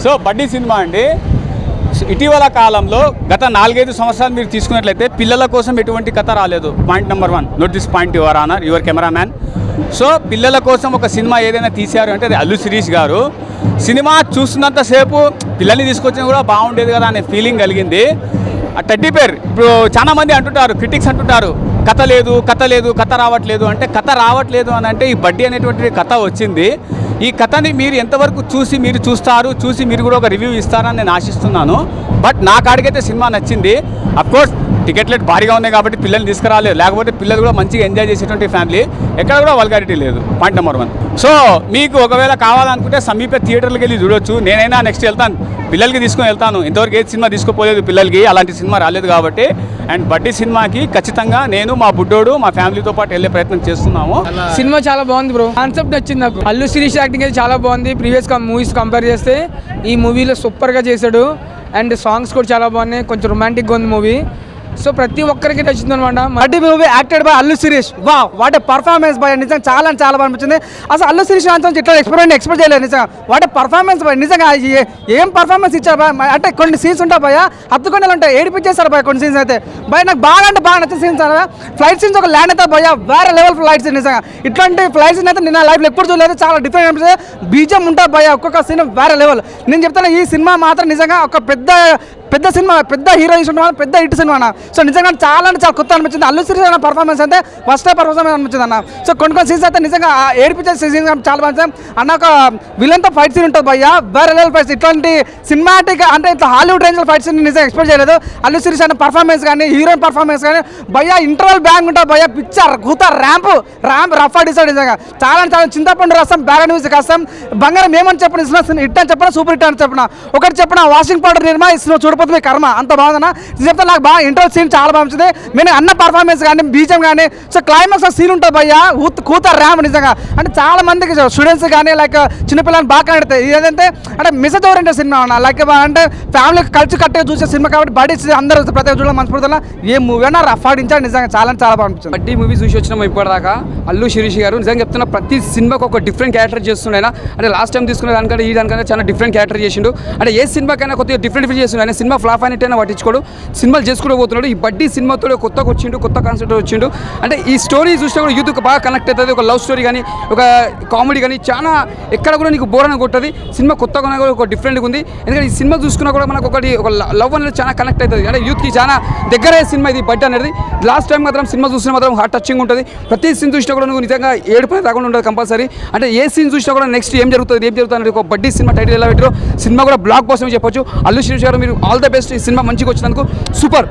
So బడ్డీ cinema అండి. ఇటీవల కాలంలో గత 4-5 సంవత్సరాలు మీరు తీసుకున్నట్లయితే పిల్లల కోసం ఎటువంటి కథ రాలేదు. Point number 1, note this point your honour, your cameraman. So పిల్లల కోసం ఒక సినిమా ఏదైనా తీశారు అంటే అది అల్లు శిరీష్ గారు. సినిమా చూస్తున్నంతసేపు పిల్లల్ని తీసుకొచ్చినా కూడా బాగుండేది కదా అనే ఫీలింగ్ కలిగింది. ఆ టెడ్డీ పేర్ ఇప్పుడు చాలామంది అంటుంటారు, క్రిటిక్స్ అంటుంటారు కథ లేదు కథ లేదు కథ రావట్లేదు అంటే, కథ రావట్లేదు అని అంటే ఈ బడ్డీ అనేటువంటి కథ వచ్చింది. ఈ కథని మీరు ఎంతవరకు చూసి మీరు కూడా ఒక రివ్యూ ఇస్తారని నేను ఆశిస్తున్నాను. బట్ నా కాడికైతే సినిమా నచ్చింది. అఫ్కోర్స్ టికెట్ రేట్ భారీగా ఉన్నాయి కాబట్టి పిల్లల్ని తీసుకురాలేదు, లేకపోతే పిల్లలు కూడా మంచిగా ఎంజాయ్ చేసేటువంటి ఫ్యామిలీ. ఎక్కడ కూడా వల్గారిటీ లేదు. Point number 1. సో మీకు ఒకవేళ కావాలనుకుంటే సమీప థియేటర్లకు వెళ్ళి చూడొచ్చు. నేనైనా నెక్స్ట్ వెళ్తాను, పిల్లలకి తీసుకొని వెళ్తాను. ఇంతవరకు ఏ సినిమా తీసుకోపోలేదు పిల్లలకి, అలాంటి సినిమా రాలేదు కాబట్టి. అండ్ బడ్డీ సినిమాకి ఖచ్చితంగా నేను, మా బుడ్డోడు, మా ఫ్యామిలీతో పాటు వెళ్ళే ప్రయత్నం చేస్తున్నాము. సినిమా చాలా బాగుంది బ్రో, కాన్సెప్ట్ నచ్చింది నాకు. అల్లు శిరీష్ యాక్టింగ్ అయితే చాలా బాగుంది. ప్రీవియస్ మూవీస్ కంపేర్ చేస్తే ఈ మూవీలో సూపర్గా చేశాడు. అండ్ సాంగ్స్ కూడా చాలా బాగున్నాయి, కొంచెం రొమాంటిక్గా ఉంది మూవీ. సో ప్రతి ఒక్కరికి నచ్చింది అనమాట. Buddy movie acted by Allu Sirish. వా వాట్ ఏ పర్ఫార్మెన్స్ బై, నిజంగా చాలా బాగా అనిపించింది. అసలు అల్లు శిరీష్ ఇట్లా ఎక్స్పెక్ట్ చేయలేదు నిజంగా. వాట్ ఏ పర్ఫార్మెన్స్ బై, నిజంగా ఏం పర్ఫార్మెన్స్ ఇచ్చారు బా. అంటే కొన్ని సీన్స్ ఉంటాయి భయ, హత్తుకొని ఉంటాయి, ఏడిపించేస్తారు భయ కొన్ని సీన్స్ అయితే. భయ నాకు బాగా నచ్చిన సీన్స్ అన్న ఫ్లైట్ సీన్స్. ఒక ల్యాండ్ అయితే భయ వేరే లెవెల్ ఫ్లైట్ సీన్. నిజంగా ఇట్లాంటి ఫ్లైట్ సీన్ అయితే నేను లైఫ్లో ఎప్పుడు చూడలేదు. చాలా డిఫరెంట్ అనిపిస్తుంది. బీజం ఉంటుంది భయ, ఒక్కొక్క సీన్ వేరే లెవెల్. నేను చెప్తాను ఈ సినిమా మాత్రం నిజంగా ఒక పెద్ద సినిమా, పెద్ద హీరో ఇష్టం, పెద్ద హిట్ సినిమా అన్న. సో నిజంగా చాలా కొత్త అనిపించింది. అల్లు శిరీష్ అన్న పర్ఫార్మెన్స్ అయితే ఫస్ట్ పర్ఫార్మెన్స్ అనిపించింది అన్న. సో కొన్ని సీన్స్ అయితే నిజంగా ఏడిపించే సీన్స్ చాలా బాగా. అన్న ఒక విలన్తో ఫైట్ సీన్ ఉంటుంది భయ్య, వేరే లెవెల్ ఫైట్. ఇట్లాంటి సినిమాటిక్ అంటే ఇట్లా హాలీవుడ్ రేంజ్ ఫైట్ సీన్ నిజంగా ఎక్స్పెక్ట్ చేయలేదు. అల్లు శిరీష్ అన్న పర్ఫార్మెన్స్ కానీ, హీరోయిన్ పర్ఫార్మెన్స్ కానీ భయ్య ఇంటర్వల్ బ్యాంగ్ ఉంటుంది భయ్య, పిక్చర్ కూత ర్యాంప్ రఫ్ డిసైడ్. నిజంగా చాలా చింతపండు రసం, బ్యాడ్ మ్యూజిక్ వస్తాం, బంగారం ఏమని చెప్పిన హిట్ అని చెప్పిన, సూపర్ హిట్ అని చెప్పిన, ఒకటి చెప్పిన వాషింగ్ పౌడర్ నిర్మా ఇస్తున్న చూడపోతుంది కర్మ, అంత బాగుందన్న. చెప్తే నాకు బాగా ఇంటర్వల్ సీన్ చాలా బాగా నచ్చింది. నేను అన్న పర్ఫార్మెన్స్ కానీ, బీజం కానీ. సో క్లైమాక్స్ సీన్ ఉంటుంది భయ్య, కూత ర్యామ్ నిజంగా. అంటే చాలా మందికి స్టూడెంట్స్ కానీ లైక్ చిన్నపిల్లలు బాగా కనెడతాయి. ఏదంటే అంటే మెసేజ్ ఓరియంటెడ్ సినిమా అన్న. లైక్ అంటే ఫ్యామిలీకి కలిసి కట్టే చూసే సినిమా కాబట్టి బడ్డీ అందరూ ప్రతి చూడడం మనస్ఫూర్తిగా ఏ మూవీ అయినా రఫ్ ఆడించాడు. నిజంగా చాలా బాగా అనిపించింది. బడ్డీ మూవీ చూసి వచ్చినాము ఇప్పటిదాకా. అల్లు శిరీష్ గారు నిజంగా చెప్తున్న ప్రతి సినిమాకి ఒక డిఫరెంట్ క్యారెక్టర్ చేస్తున్నాయి. అంటే లాస్ట్ టైం తీసుకునే దానికంటే ఈ దానికంటే చాలా డిఫరెంట్ క్యారెక్టర్ చేసిండు. అంటే ఏ సినిమాకైనా కొద్దిగా డిఫరెంట్ చేస్తున్నాడు. సినిమా ఫ్లాప్ అయినట్టయినా పట్టించుకోడు, సినిమాలు చేసుకుంటూ పోతున్నాడు. ఈ బడ్డీ సినిమాతో కొత్తగా వచ్చిండు, కొత్త కాన్సెప్ట్ వచ్చిండు. అంటే ఈ స్టోరీ చూస్తే కూడా యూత్కి బాగా కనెక్ట్ అవుతుంది. ఒక లవ్ స్టోరీ కానీ, ఒక కామెడీ కానీ, చాలా ఎక్కడ కూడా నీకు బోర్ అని కొట్టది. సినిమా కొత్తగా కూడా ఒక డిఫరెంట్గా ఉంది. ఎందుకంటే ఈ సినిమా చూసుకున్నా కూడా మనకు ఒక లవ్ అనేది చాలా కనెక్ట్ అవుతుంది. అంటే యూత్కి చాలా దగ్గరే సినిమా ఇది బడ్డీ అనేది. లాస్ట్ టైం మాత్రం సినిమా చూసినా మాత్రం హార్ట్ టచింగ్ ఉంటుంది. ప్రతి సీన్ చూసినా కూడా నువ్వు నిజంగా ఏడుపై రాకుండా ఉంటుంది కంపల్సరీ. అంటే ఏ సీన్ చూసినా కూడా నెక్స్ట్ ఏం జరుగుతుంది అనేది ఒక బడ్డీ సినిమా టైటిల్ ఎలా పెట్టారో సినిమా కూడా బ్లాక్ బస్టర్ చెప్పొచ్చు. అల్లు శిరీష్ గారు మీరు ఆల్ ద బెస్ట్. ఈ సినిమా మంచిగా వచ్చినందుకు సూపర్.